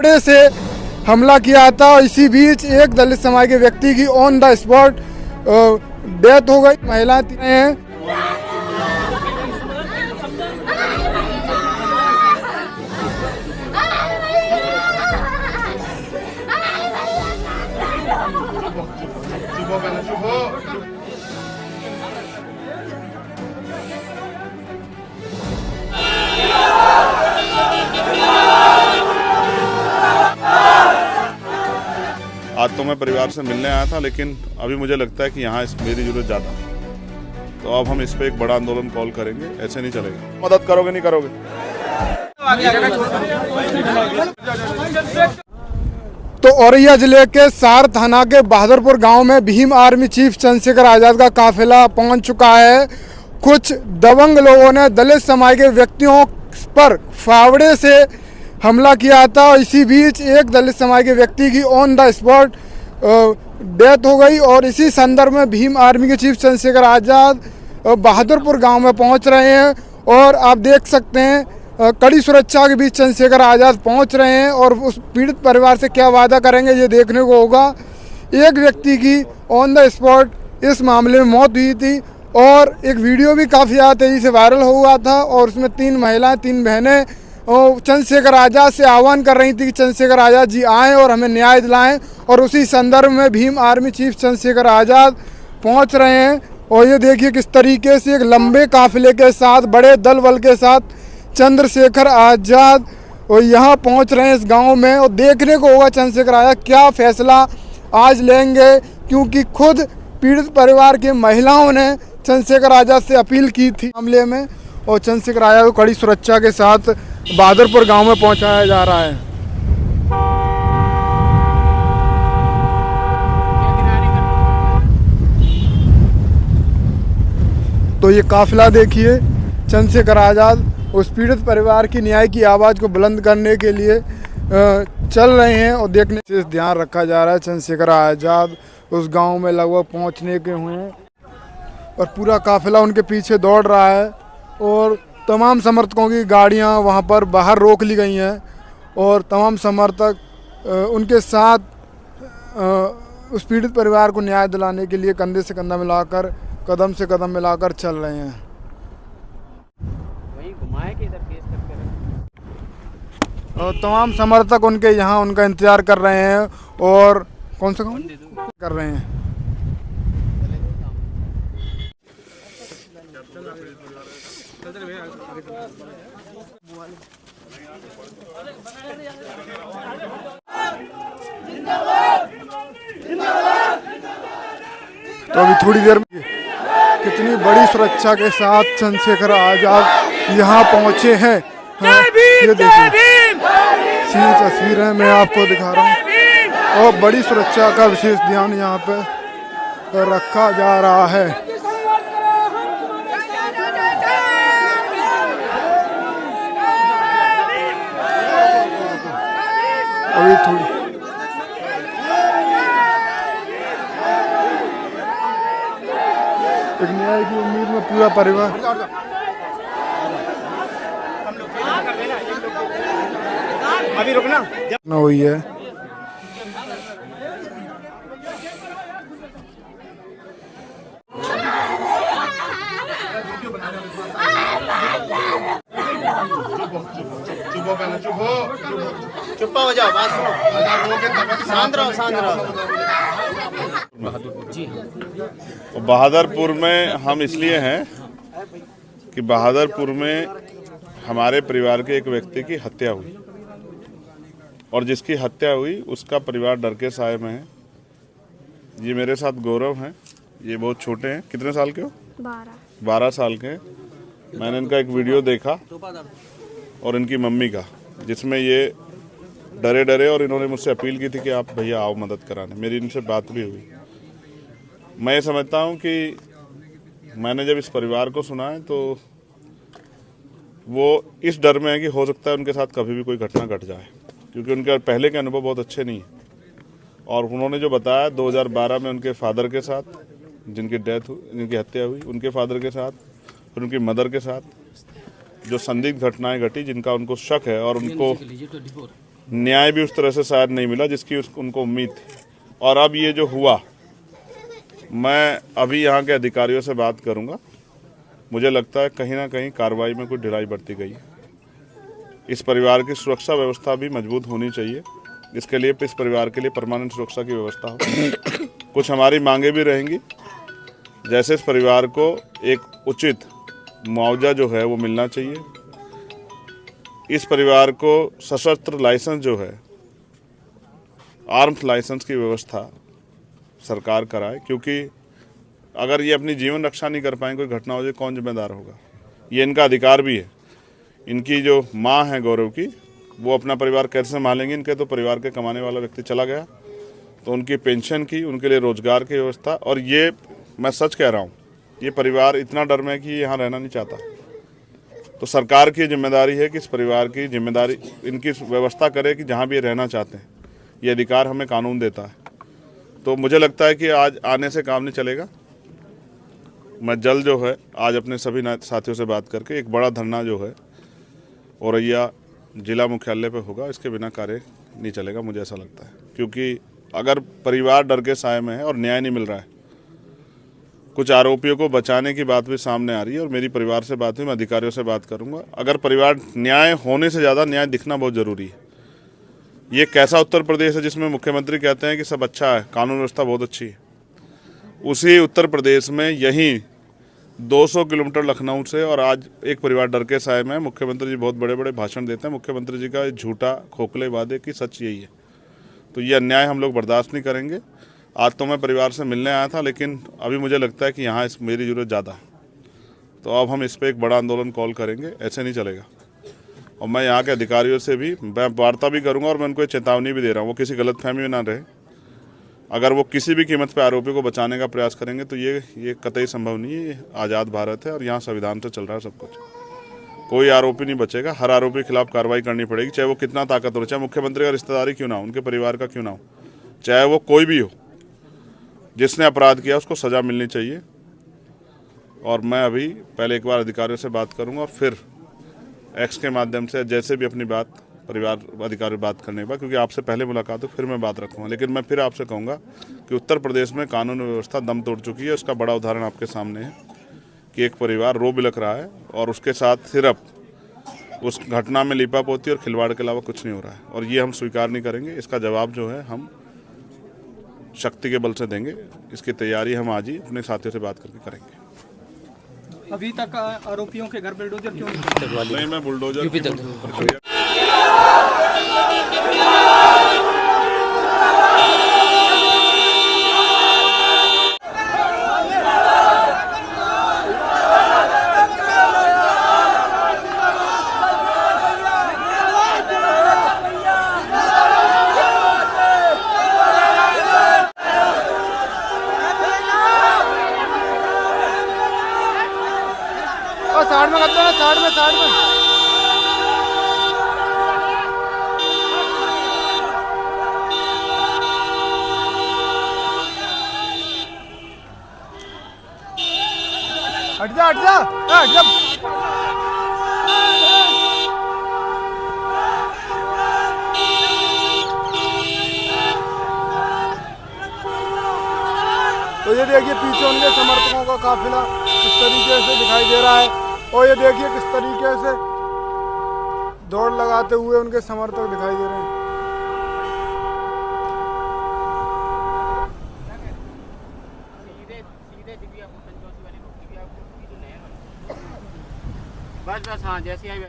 कपड़े से हमला किया था। इसी बीच एक दलित समाज के व्यक्ति की ऑन द स्पॉट डेथ हो गई। महिलाएं हैं। आज तो मैं परिवार से मिलने आया था, लेकिन अभी मुझे लगता है कि यहाँ मेरी जरूरत ज़्यादा। तो अब हम इस पे एक बड़ा आंदोलन कॉल करेंगे। ऐसे नहीं चलेगा। मदद करोगे नहीं करोगे? तो औरैया जिले के सार थाना के बहादुरपुर गांव में भीम आर्मी चीफ चंद्रशेखर आजाद का काफिला पहुंच चुका है। कुछ दबंग लोगों ने दलित समाज के व्यक्तियों पर फावड़े से हमला किया था। इसी बीच एक दलित समाज के व्यक्ति की ऑन द स्पॉट डेथ हो गई। और इसी संदर्भ में भीम आर्मी के चीफ चंद्रशेखर आजाद बहादुरपुर गांव में पहुंच रहे हैं। और आप देख सकते हैं कड़ी सुरक्षा के बीच चंद्रशेखर आजाद पहुंच रहे हैं। और उस पीड़ित परिवार से क्या वादा करेंगे ये देखने को होगा। एक व्यक्ति की ऑन द स्पॉट इस मामले में मौत हुई थी और एक वीडियो भी काफ़ी ज़्यादा तेज़ी से वायरल हुआ था। और उसमें 3 महिलाएं 3 बहनें चंद्रशेखर आजाद से आह्वान कर रही थी कि चंद्रशेखर आजाद जी आएँ और हमें न्याय दिलाएं। और उसी संदर्भ में भीम आर्मी चीफ चंद्रशेखर आजाद पहुंच रहे हैं। और ये देखिए किस तरीके से एक लंबे काफिले के साथ, बड़े दल बल के साथ चंद्रशेखर आजाद और यहाँ पहुंच रहे हैं इस गांव में। और देखने को होगा चंद्रशेखर आजाद क्या फैसला आज लेंगे, क्योंकि खुद पीड़ित परिवार की महिलाओं ने चंद्रशेखर आजाद से अपील की थी मामले में। और चंद्रशेखर आजाद को कड़ी सुरक्षा के साथ बहादुरपुर गांव में पहुंचाया जा रहा है। तो ये काफिला देखिए, चंद्रशेखर आजाद उस पीड़ित परिवार की न्याय की आवाज़ को बुलंद करने के लिए चल रहे हैं। और देखने से ध्यान रखा जा रहा है चंद्रशेखर आजाद उस गांव में लगभग पहुंचने के हुए हैं और पूरा काफिला उनके पीछे दौड़ रहा है। और तमाम समर्थकों की गाड़ियां वहां पर बाहर रोक ली गई हैं और तमाम समर्थक उनके साथ उस पीड़ित परिवार को न्याय दिलाने के लिए कंधे से कंधा मिलाकर, कदम से कदम मिलाकर चल रहे हैं। वहीं घुमाए कि इधर केस करके और तमाम समर्थक उनके यहाँ उनका इंतजार कर रहे हैं। और कौन सा कर रहे हैं? तो अभी थोड़ी देर में कितनी बड़ी सुरक्षा के साथ चंद्रशेखर आजाद यहाँ पहुँचे हैं। ये देखिए सीन तस्वीर है, मैं आपको दिखा रहा हूँ। और बड़ी सुरक्षा का विशेष ध्यान यहाँ पे रखा जा रहा है। अभी थोड़ी एक न्याय की उम्मीद में पूरा परिवार अभी रुकना हुई है। चुप हो जाओ, बात सुनो, शांत रहो, शांत रहो। बहादुरपुर में हम इसलिए हैं कि बहादुरपुर में हमारे परिवार के एक व्यक्ति की हत्या हुई और जिसकी हत्या हुई उसका परिवार डर के साए में है। ये मेरे साथ गौरव हैं, ये बहुत छोटे हैं। कितने साल के हो? 12 साल के। मैंने इनका एक वीडियो देखा और इनकी मम्मी का, जिसमें ये डरे डरे और इन्होंने मुझसे अपील की थी कि आप भैया आओ मदद कराने। मेरी इनसे बात भी हुई। मैं ये समझता हूँ कि मैंने जब इस परिवार को सुना है तो वो इस डर में है कि हो सकता है उनके साथ कभी भी कोई घटना घट जाए, क्योंकि उनके पहले के अनुभव बहुत अच्छे नहीं हैं। और उन्होंने जो बताया 2012 में उनके फादर के साथ जिनकी हत्या हुई, उनके फादर के साथ और उनकी मदर के साथ जो संदिग्ध घटनाएं घटी, जिनका उनको शक है और उनको न्याय भी उस तरह से शायद नहीं मिला जिसकी उनको उम्मीद थी। और अब ये जो हुआ, मैं अभी यहाँ के अधिकारियों से बात करूँगा। मुझे लगता है कहीं ना कहीं कार्रवाई में कुछ ढिलाई बरती गई है। इस परिवार की सुरक्षा व्यवस्था भी मजबूत होनी चाहिए। इसके लिए इस परिवार के लिए परमानेंट सुरक्षा की व्यवस्था हो। कुछ हमारी मांगे भी रहेंगी, जैसे इस परिवार को एक उचित मुआवजा जो है वो मिलना चाहिए। इस परिवार को सशस्त्र लाइसेंस जो है, आर्म्स लाइसेंस की व्यवस्था सरकार कराए, क्योंकि अगर ये अपनी जीवन रक्षा नहीं कर पाएंगे, कोई घटना हो जाए, कौन जिम्मेदार होगा। ये इनका अधिकार भी है। इनकी जो माँ है गौरव की, वो अपना परिवार कैसे संभालेंगे। इनके तो परिवार के कमाने वाला व्यक्ति चला गया, तो उनकी पेंशन की, उनके लिए रोजगार की व्यवस्था। और ये मैं सच कह रहा हूँ, ये परिवार इतना डर में कि यहाँ रहना नहीं चाहता। तो सरकार की जिम्मेदारी है कि इस परिवार की जिम्मेदारी इनकी व्यवस्था करे कि जहाँ भी ये रहना चाहते हैं। ये अधिकार हमें कानून देता है। तो मुझे लगता है कि आज आने से काम नहीं चलेगा। मैं जल्द जो है आज अपने सभी साथियों से बात करके एक बड़ा धरना जो है औरैया जिला मुख्यालय पे होगा। इसके बिना कार्य नहीं चलेगा, मुझे ऐसा लगता है। क्योंकि अगर परिवार डर के साए में है और न्याय नहीं मिल रहा है, कुछ आरोपियों को बचाने की बात भी सामने आ रही है। और मेरी परिवार से बात हुई, मैं अधिकारियों से बात करूंगा। अगर परिवार न्याय होने से ज़्यादा न्याय दिखना बहुत ज़रूरी है। ये कैसा उत्तर प्रदेश है जिसमें मुख्यमंत्री कहते हैं कि सब अच्छा है, कानून व्यवस्था बहुत अच्छी है। उसी उत्तर प्रदेश में यहीं 200 किलोमीटर लखनऊ से, और आज एक परिवार डर के साए में। मुख्यमंत्री जी बहुत बड़े बड़े भाषण देते हैं। मुख्यमंत्री जी का झूठा खोखले वादे की सच यही है। तो ये अन्याय हम लोग बर्दाश्त नहीं करेंगे। आज तो मैं परिवार से मिलने आया था, लेकिन अभी मुझे लगता है कि यहाँ मेरी ज़रूरत ज़्यादा है। तो अब हम इस पर एक बड़ा आंदोलन कॉल करेंगे, ऐसे नहीं चलेगा। और मैं यहाँ के अधिकारियों से भी मैं वार्ता भी करूँगा और मैं उनको चेतावनी भी दे रहा हूँ, वो किसी गलतफहमी में ना रहे। अगर वो किसी भी कीमत पर आरोपी को बचाने का प्रयास करेंगे तो ये कतई संभव नहीं है। ये आज़ाद भारत है और यहाँ संविधान से चल रहा है सब कुछ। कोई आरोपी नहीं बचेगा। हर आरोपी के खिलाफ कार्रवाई करनी पड़ेगी, चाहे वो कितना ताकतवर हो, चाहे मुख्यमंत्री का रिश्तेदारी क्यों ना हो, उनके परिवार का क्यों ना हो, चाहे वो कोई भी हो। जिसने अपराध किया उसको सज़ा मिलनी चाहिए। और मैं अभी पहले एक बार अधिकारियों से बात करूँगा और फिर एक्स के माध्यम से जैसे भी अपनी बात परिवार अधिकारी बात करने के बाद, क्योंकि आपसे पहले मुलाकात हो, फिर मैं बात रखूँगा। लेकिन मैं फिर आपसे कहूँगा कि उत्तर प्रदेश में कानून व्यवस्था दम तोड़ चुकी है। उसका बड़ा उदाहरण आपके सामने है कि एक परिवार रो बिलख रहा है और उसके साथ सिर्फ उस घटना में लीपापोती और खिलवाड़ के अलावा कुछ नहीं हो रहा है। और ये हम स्वीकार नहीं करेंगे। इसका जवाब जो है हम शक्ति के बल से देंगे। इसकी तैयारी हम आज ही अपने साथियों से बात करके करेंगे। अभी तक आरोपियों के घर बुलडोजर क्यों नहीं? मैं बुलडोजर की प्रक्रिया साइड में करते हैं, साइड में हट जा तो ये देखिए पीछे उनके समर्थकों का काफिला इस तरीके से दिखाई दे रहा है। और ये देखिए किस तरीके से दौड़ लगाते हुए उनके समर्थक दिखाई दे रहे हैं। बस हाँ जैसे